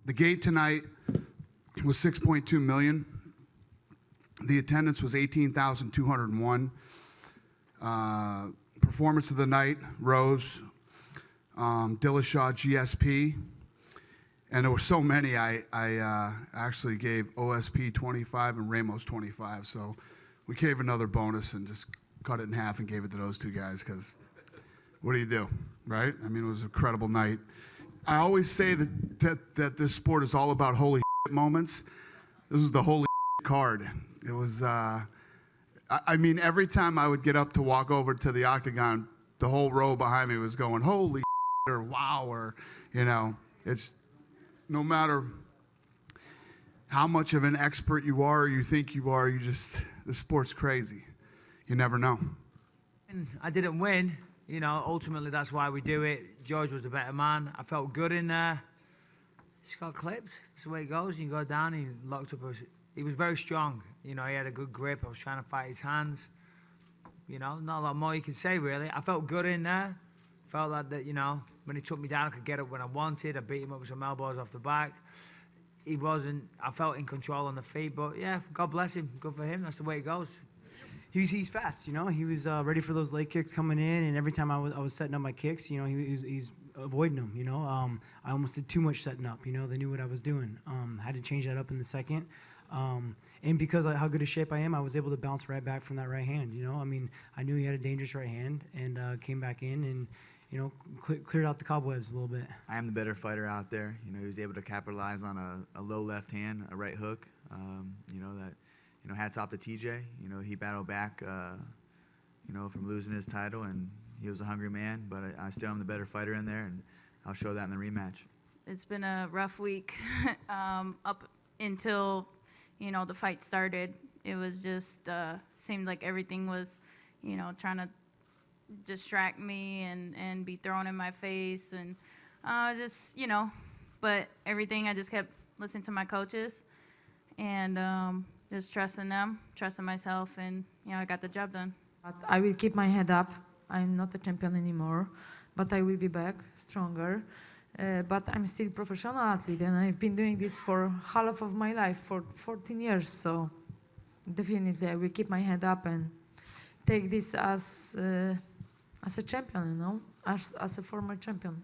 The gate tonight was 6.2 million. The attendance was 18,201. Performance of the night, Rose, Dillashaw, GSP, and there were so many. I actually gave OSP 25 and Ramos 25. So we gave another bonus and just cut it in half and gave it to those two guys because what do you do, right? I mean, it was an incredible night. I always say that this sport is all about holy shit moments. This was the holy shit card. It was, I mean, every time I would get up to walk over to the octagon, the whole row behind me was going, holy shit, or wow, or, you know, it's no matter how much of an expert you are or you think you are, the sport's crazy. You never know. And I didn't win. You know, ultimately that's why we do it. George was the better man. I felt good in there. Just got clipped. That's the way it goes. You go down and he locked up. He was very strong. You know, he had a good grip. I was trying to fight his hands. You know, not a lot more you can say, really. I felt good in there. Felt like that, you know, when he took me down, I could get up when I wanted. I beat him up with some elbows off the back. He wasn't, I felt in control on the feet. But, yeah, God bless him. Good for him. That's the way it goes. He's fast, you know. He was ready for those leg kicks coming in, and every time I was setting up my kicks, you know, he's avoiding them, you know. I almost did too much setting up, you know. They knew what I was doing. Had to change that up in the second. And because of how good a shape I am, I was able to bounce right back from that right hand, you know. I mean, I knew he had a dangerous right hand and came back in and, you know, cleared out the cobwebs a little bit. I am the better fighter out there. You know, he was able to capitalize on a low left hand, a right hook, you know, that. You know, hats off to TJ. You know, he battled back, you know, from losing his title, and he was a hungry man. But I still am the better fighter in there, and I'll show that in the rematch. It's been a rough week up until, you know, the fight started. It was just seemed like everything was, you know, trying to distract me and be thrown in my face and just, you know, but everything I just kept listening to my coaches and just trusting them, trusting myself, and, you know, I got the job done. But I will keep my head up. I'm not a champion anymore, but I will be back stronger. But I'm still a professional athlete, and I've been doing this for half of my life, for 14 years. So definitely I will keep my head up and take this as a champion, you know, as a former champion.